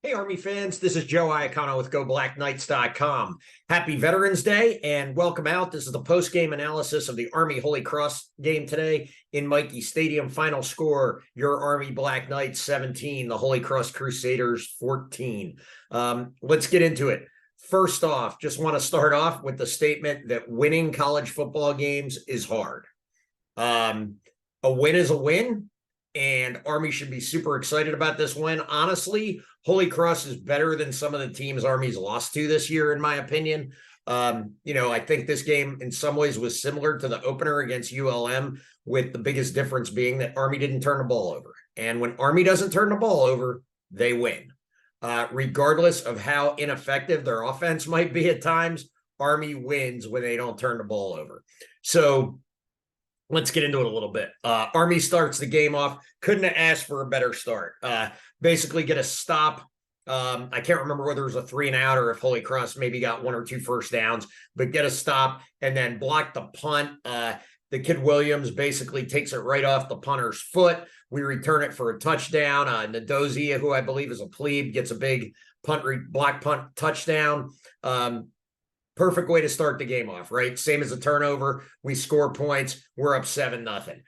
Hey, Army fans, this is Joe Iacono with GoBlackKnights.com. Happy Veterans Day and welcome out. This is the post-game analysis of the Army Holy Cross game today in Mikey Stadium. Final score, your Army Black Knights 17, the Holy Cross Crusaders 14. Let's get into it. First off, just want to start off with the statement that winning college football games is hard. A win is a win, and Army should be super excited about this win. Honestly, Holy Cross is better than some of the teams Army's lost to this year, in my opinion. I think this game in some ways was similar to the opener against ULM, with the biggest difference being that Army didn't turn the ball over. And when Army doesn't turn the ball over, they win. Regardless of how ineffective their offense might be at times, Army wins when they don't turn the ball over. So let's get into it a little bit. Army starts the game off. Couldn't have asked for a better start. Basically get a stop. I can't remember whether it was a 3-and-out or if Holy Cross maybe got 1 or 2 first downs, but get a stop and then block the punt. The kid Williams basically takes it right off the punter's foot. We return it for a touchdown. Nadozie, who I believe is a plebe, gets a big block punt touchdown. Perfect way to start the game off, right? Same as a turnover. We score points. We're up 7-0.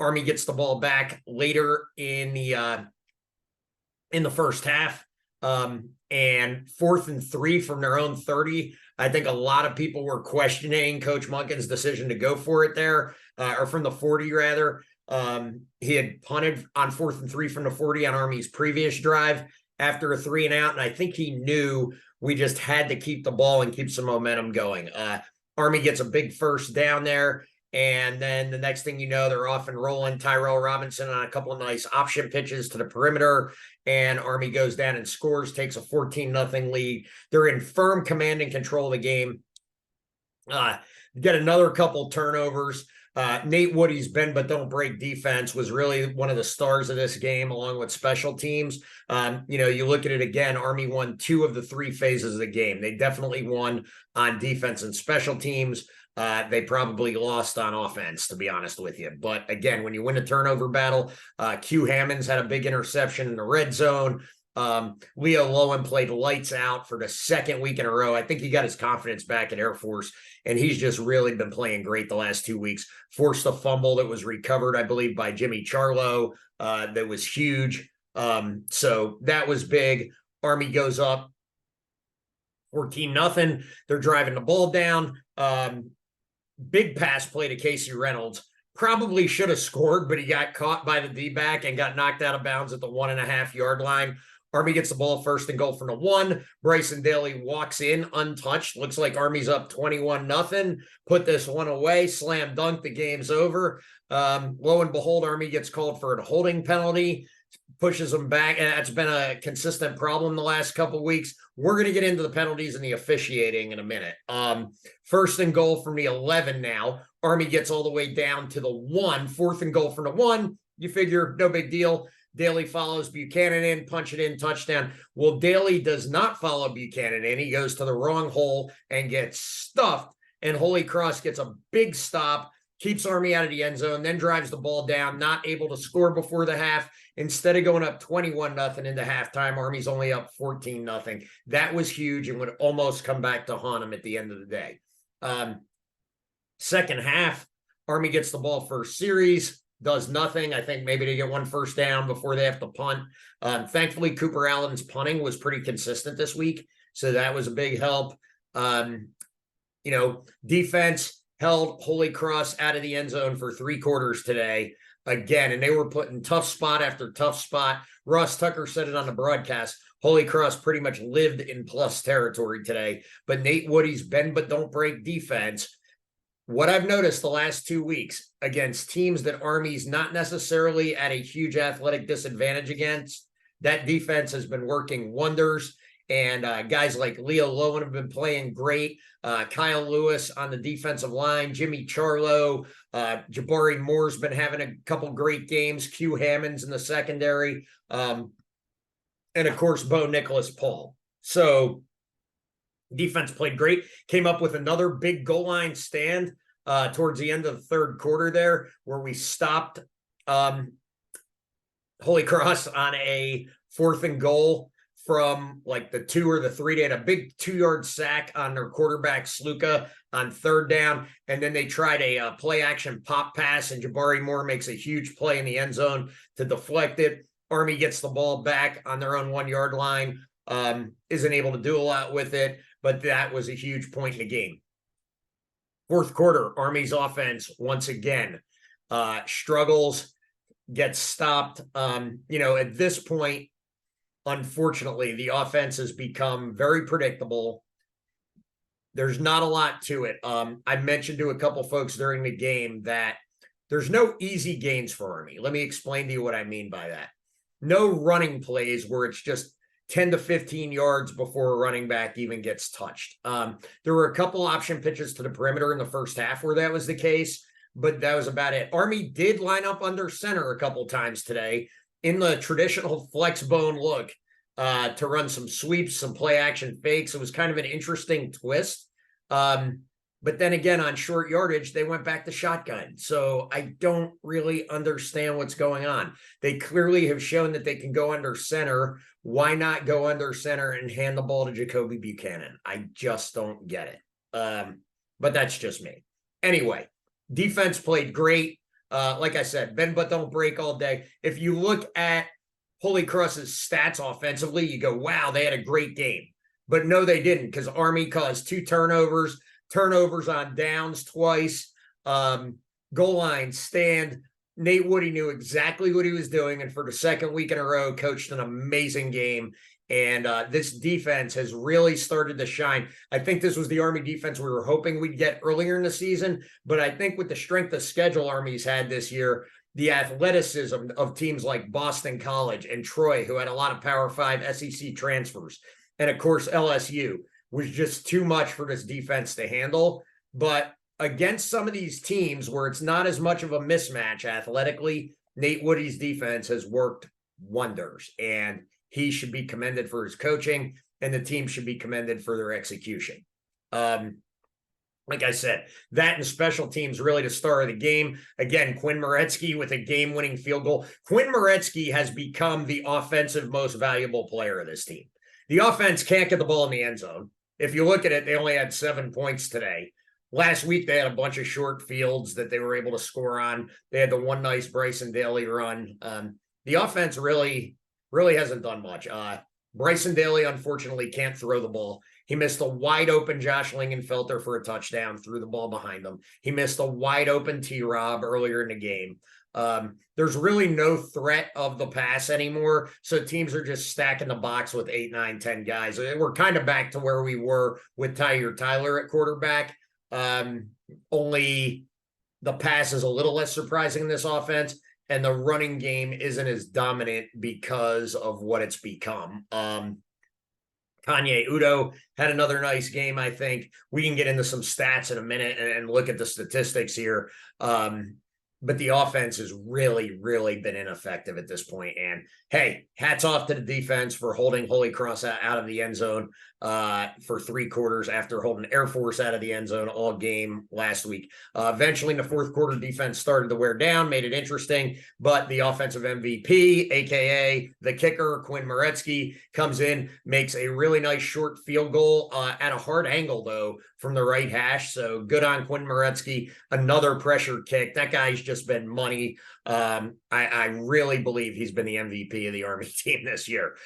Army gets the ball back later in the first half. And 4th and 3 from their own 30. I think a lot of people were questioning Coach Monken's decision to go for it there, or from the 40 rather. He had punted on 4th and 3 from the 40 on Army's previous drive after a 3-and-out, and I think he knew we just had to keep the ball and keep some momentum going. Army gets a big first down there, and then the next thing you know, they're off and rolling. Tyrell Robinson on a couple of nice option pitches to the perimeter, and Army goes down and scores, takes a 14-0 lead. They're in firm command and control of the game. Get another couple turnovers. Nate Woody's bend but don't break defense was really one of the stars of this game, along with special teams. You look at it again, Army won 2 of the 3 phases of the game. They definitely won on defense and special teams. They probably lost on offense, to be honest with you. But again, when you win a turnover battle, Q Hammonds had a big interception in the red zone. Leo Lowen played lights out for the 2nd week in a row. I think he got his confidence back at Air Force, and he's just really been playing great the last 2 weeks. Forced a fumble that was recovered, I believe, by Jimmy Charlo. That was huge. So that was big. Army goes up 14-0. They're driving the ball down. Big pass play to Casey Reynolds. Probably should have scored, but he got caught by the D-back and got knocked out of bounds at the 1.5-yard line. Army gets the ball 1st and goal from the 1. Bryson Daly walks in untouched. Looks like Army's up 21-0. Put this one away. Slam dunk. The game's over. Lo and behold, Army gets called for a holding penalty. Pushes them back. And that's been a consistent problem the last couple of weeks. We're going to get into the penalties and the officiating in a minute. 1st and goal from the 11 now. Army gets all the way down to the 1. 4th and goal from the 1. You figure, no big deal. Daly follows Buchanan in, punch it in, touchdown. Well, Daly does not follow Buchanan in. He goes to the wrong hole and gets stuffed. And Holy Cross gets a big stop, keeps Army out of the end zone, then drives the ball down, not able to score before the half. Instead of going up 21-0 into halftime, Army's only up 14-0. That was huge and would almost come back to haunt them at the end of the day. Second half, Army gets the ball first series, does nothing. I think maybe they get 1 first down before they have to punt. Thankfully, Cooper Allen's punting was pretty consistent this week, so that was a big help. Defense held Holy Cross out of the end zone for 3 quarters today. Again, and they were put in tough spot after tough spot. Ross Tucker said it on the broadcast. Holy Cross pretty much lived in plus territory today. But Nate Woody's bend but don't break defense, what I've noticed the last 2 weeks against teams that Army's not necessarily at a huge athletic disadvantage against, that defense has been working wonders. And guys like Leo Lowen have been playing great. Kyle Lewis on the defensive line, Jimmy Charlo, Jabari Moore's been having a couple great games, Q Hammonds in the secondary, and of course, Bo Nicholas Paul. So defense played great, came up with another big goal line stand towards the end of the 3rd quarter there, where we stopped Holy Cross on a 4th and goal from like the 2 or the 3. They had a big 2-yard sack on their quarterback, Sluka, on third down. And then they tried a play action pop pass, and Jabari Moore makes a huge play in the end zone to deflect it. Army gets the ball back on their own 1-yard line, isn't able to do a lot with it, but that was a huge point in the game. Fourth quarter, Army's offense once again struggles, gets stopped. At this point, unfortunately, the offense has become very predictable. There's not a lot to it. I mentioned to a couple folks during the game that there's no easy gains for Army. Let me explain to you what I mean by that. No running plays where it's just 10 to 15 yards before a running back even gets touched. There were a couple option pitches to the perimeter in the first half where that was the case, but that was about it. Army did line up under center a couple times today in the traditional flex bone look to run some sweeps, some play action fakes. It was kind of an interesting twist. But then again, on short yardage, they went back to shotgun. So I don't really understand what's going on. They clearly have shown that they can go under center. Why not go under center and hand the ball to Jacoby Buchanan? I just don't get it. But that's just me. Anyway, defense played great. Like I said, bend but don't break all day. If you look at Holy Cross's stats offensively, you go, wow, they had a great game. But no, they didn't, because Army caused 2 turnovers on downs twice, goal line stand. Nate Woody knew exactly what he was doing, and for the second week in a row, coached an amazing game. And this defense has really started to shine. I think this was the Army defense we were hoping we'd get earlier in the season, but I think with the strength of schedule Army's had this year, the athleticism of teams like Boston College and Troy, who had a lot of Power 5 SEC transfers, and of course LSU, was just too much for this defense to handle. But against some of these teams where it's not as much of a mismatch athletically, Nate Woody's defense has worked wonders, and he should be commended for his coaching, and the team should be commended for their execution. Like I said, that and special teams really the star of the game. Again, Quinn Moretsky with a game-winning field goal. Quinn Moretsky has become the offensive most valuable player of this team. The offense can't get the ball in the end zone. If you look at it, they only had 7 points today. Last week, they had a bunch of short fields that they were able to score on. They had the one nice Bryson Daly run. The offense really hasn't done much. Bryson Daly, unfortunately, can't throw the ball. He missed a wide-open Josh Lingenfelter for a touchdown, threw the ball behind him. He missed a wide-open T-Rob earlier in the game. There's really no threat of the pass anymore, so teams are just stacking the box with 8, 9, 10 guys. We're kind of back to where we were with Tyler at quarterback. Only the pass is a little less surprising in this offense, and the running game isn't as dominant because of what it's become. Kanye Udo had another nice game, I think. We can get into some stats in a minute and look at the statistics here. But the offense has really been ineffective at this point. And hey, hats off to the defense for holding Holy Cross out of the end zone for 3 quarters after holding Air Force out of the end zone all game last week. Eventually in the fourth quarter, defense started to wear down, made it interesting, but the offensive MVP, aka the kicker, Quinn Moretsky, comes in, makes a really nice short field goal at a hard angle though from the right hash. So good on Quinn Moretsky. Another pressure kick. That guy's just been money. I really believe he's been the MVP of the Army team this year.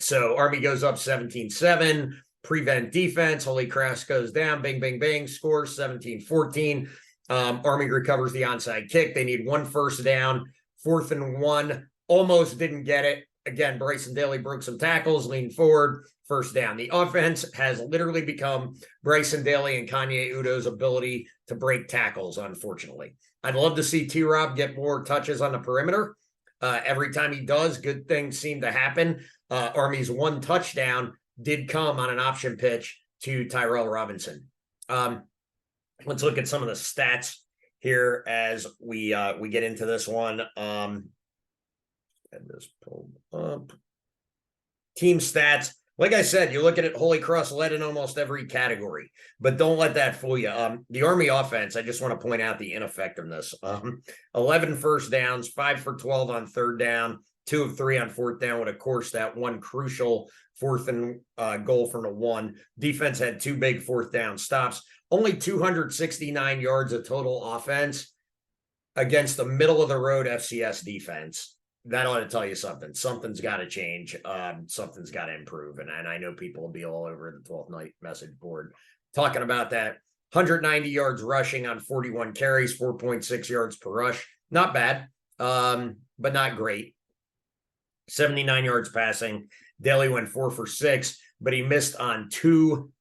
So Army goes up 17-7, prevent defense. Holy Cross goes down, bing, bing, bing, scores 17-14. Army recovers the onside kick. They need 1 first down, 4th and 1, almost didn't get it. Again, Bryson Daly broke some tackles, leaned forward, first down. The offense has literally become Bryson Daly and Kanye Udo's ability to break tackles, unfortunately. I'd love to see T-Rob get more touches on the perimeter. Every time he does, good things seem to happen. Army's 1 touchdown did come on an option pitch to Tyrell Robinson. Let's look at some of the stats here as we get into this one. And this pulled up. Team stats. Like I said, you look at it, Holy Cross led in almost every category, but don't let that fool you. The Army offense, I just want to point out the ineffectiveness. 11 first downs, 5 for 12 on third down, 2 of 3 on fourth down with, of course, that one crucial fourth and goal from the 1. Defense had 2 big fourth down stops. Only 269 yards of total offense against the middle of the road FCS defense. That ought to tell you something. Something's got to change. Something's got to improve. And I know people will be all over the 12th night message board talking about that. 190 yards rushing on 41 carries, 4.6 yards per rush. Not bad, but not great. 79 yards passing. Daly went 4 for 6, but he missed on 2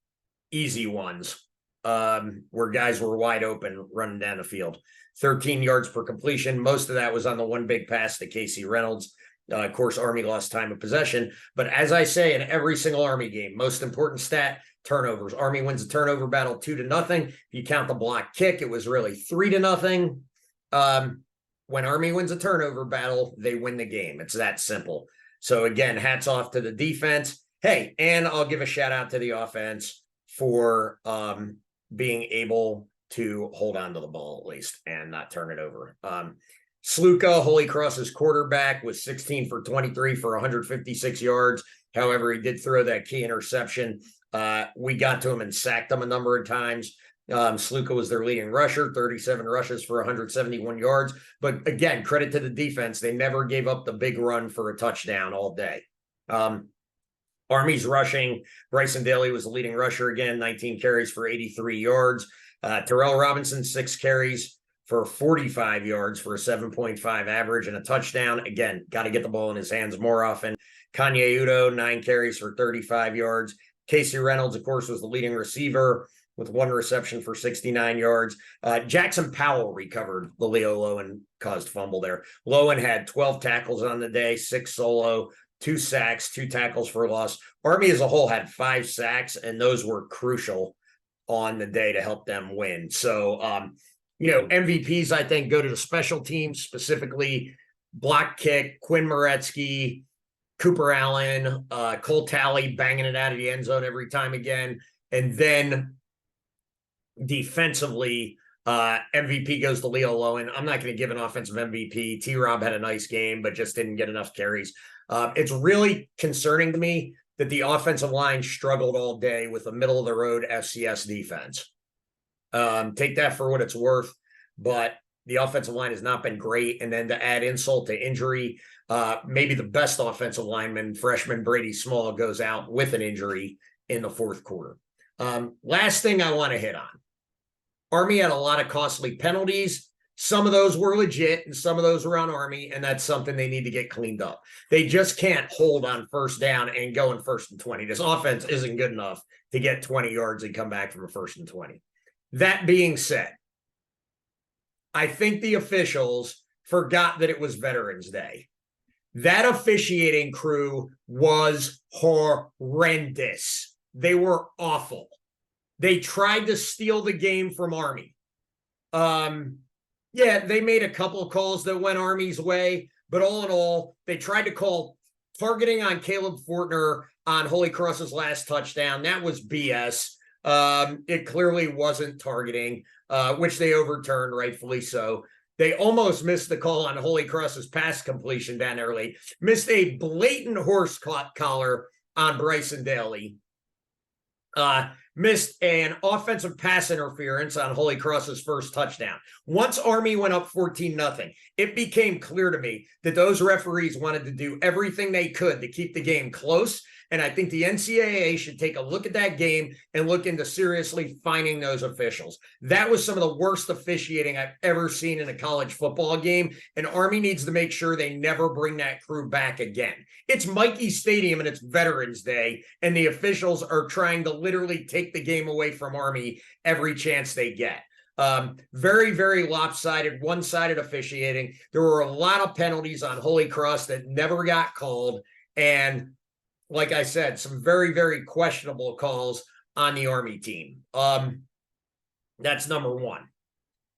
easy ones where guys were wide open running down the field. 13 yards per completion. Most of that was on the one big pass to Casey Reynolds. Of course, Army lost time of possession. But as I say in every single Army game, most important stat, turnovers. Army wins the turnover battle 2-0. If you count the block kick, it was really 3-0. When Army wins a turnover battle, they win the game. It's that simple. So again, hats off to the defense. Hey, and I'll give a shout out to the offense for being able to hold on to the ball at least and not turn it over. Sluka, Holy Cross's quarterback, was 16 for 23 for 156 yards. However, he did throw that key interception. We got to him and sacked him a number of times. Sluka was their leading rusher, 37 rushes for 171 yards. But again, credit to the defense. They never gave up the big run for a touchdown all day. Army's rushing. Bryson Daly was the leading rusher again, 19 carries for 83 yards. Terrell Robinson, 6 carries for 45 yards for a 7.5 average and a touchdown. Again, got to get the ball in his hands more often. Kanye Udo, 9 carries for 35 yards. Casey Reynolds, of course, was the leading receiver with 1 reception for 69 yards. Jackson Powell recovered the Leo Lowen caused fumble there. Lowen had 12 tackles on the day, 6 solo, 2 sacks, 2 tackles for loss. Army as a whole had 5 sacks, and those were crucial on the day to help them win. So, MVPs, I think, go to the special teams, specifically block kick, Quinn Moretsky, Cooper Allen, Cole Talley banging it out of the end zone every time again. And then defensively, MVP goes to Leo Lowen. I'm not going to give an offensive MVP. T-Rob had a nice game, but just didn't get enough carries. It's really concerning to me that the offensive line struggled all day with a middle-of-the-road FCS defense. Take that for what it's worth, but the offensive line has not been great. And then to add insult to injury, maybe the best offensive lineman, freshman Brady Small, goes out with an injury in the 4th quarter. Last thing I want to hit on. Army had a lot of costly penalties. Some of those were legit and some of those were on Army, and that's something they need to get cleaned up. They just can't hold on first down and go in 1st and 20. This offense isn't good enough to get 20 yards and come back from a 1st and 20. That being said, I think the officials forgot that it was Veterans Day. That officiating crew was horrendous. They were awful. They tried to steal the game from Army. They made a couple of calls that went Army's way, but all in all, they tried to call targeting on Caleb Fortner on Holy Cross's last touchdown. That was BS. It clearly wasn't targeting, which they overturned, rightfully so. They almost missed the call on Holy Cross's pass completion down there late. Missed a blatant horse collar on Bryson Daly. Missed an offensive pass interference on Holy Cross's first touchdown. Once Army went up 14-0, it became clear to me that those referees wanted to do everything they could to keep the game close. And I think the NCAA should take a look at that game and look into seriously fining those officials. That was some of the worst officiating I've ever seen in a college football game. And Army needs to make sure they never bring that crew back again. It's Mikey Stadium and it's Veterans Day, and the officials are trying to literally take the game away from Army every chance they get. Very, very lopsided, one-sided officiating. There were a lot of penalties on Holy Cross that never got called. And like I said, some very, very questionable calls on the Army team. That's number 1.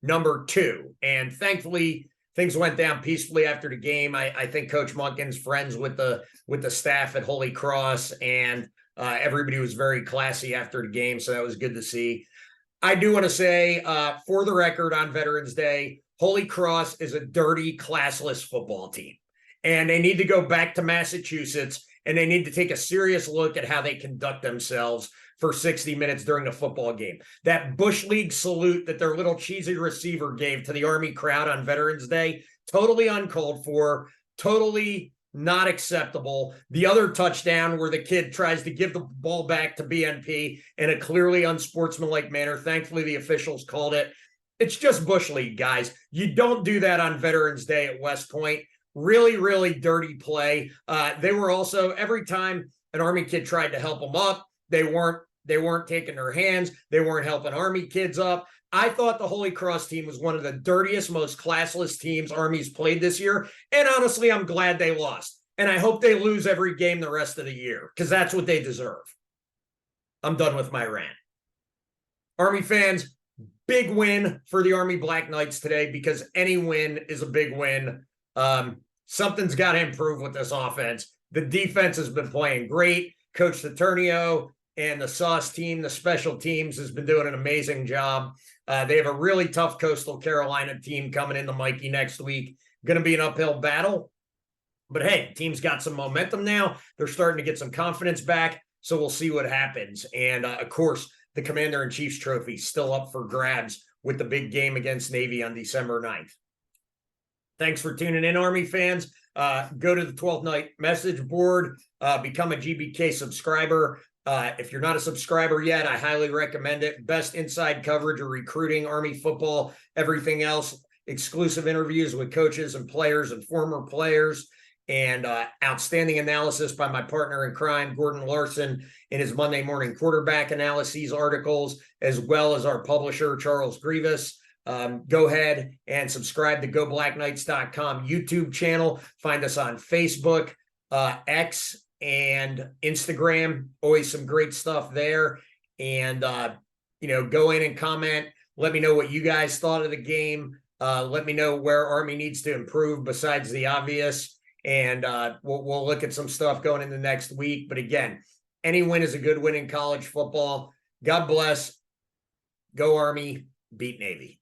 Number 2, and thankfully things went down peacefully after the game. I think Coach Munkin's friends with the staff at Holy Cross, and everybody was very classy after the game, so that was good to see. I do want to say, for the record, on Veterans Day, Holy Cross is a dirty, classless football team. And they need to go back to Massachusetts, and they need to take a serious look at how they conduct themselves for 60 minutes during the football game. That Bush League salute that their little cheesy receiver gave to the Army crowd on Veterans Day, totally uncalled for, totally not acceptable. The other touchdown where the kid tries to give the ball back to BNP in a clearly unsportsmanlike manner. Thankfully, the officials called it. It's just Bush League, guys. You don't do that on Veterans Day at West Point. Really, really dirty play. They were also, every time an Army kid tried to help them up, they weren't taking their hands. They weren't helping Army kids up. I thought the Holy Cross team was one of the dirtiest, most classless teams Army's played this year. And honestly, I'm glad they lost. And I hope they lose every game the rest of the year, because that's what they deserve. I'm done with my rant. Army fans, big win for the Army Black Knights today, because any win is a big win. Something's got to improve with this offense. The defense has been playing great. Coach Saturnio and the Sauce team, the special teams, has been doing an amazing job. They have a really tough Coastal Carolina team coming into Mikey next week. Going to be an uphill battle. But hey, team's got some momentum now. They're starting to get some confidence back. So we'll see what happens. And of course, the Commander-in-Chief's trophy still up for grabs with the big game against Navy on December 9th. Thanks for tuning in, Army fans. Go to the 12th Night message board, become a GBK subscriber. If you're not a subscriber yet, I highly recommend it. Best inside coverage of recruiting, Army football, everything else, exclusive interviews with coaches and players and former players, and outstanding analysis by my partner in crime, Gordon Larson, in his Monday morning quarterback analyses articles, as well as our publisher, Charles Grievous. Go ahead and subscribe to GoBlackKnights.com YouTube channel. Find us on Facebook, X, and Instagram. Always some great stuff there. And, go in and comment. Let me know what you guys thought of the game. Let me know where Army needs to improve besides the obvious. And we'll look at some stuff going into next week. But again, any win is a good win in college football. God bless. Go Army. Beat Navy.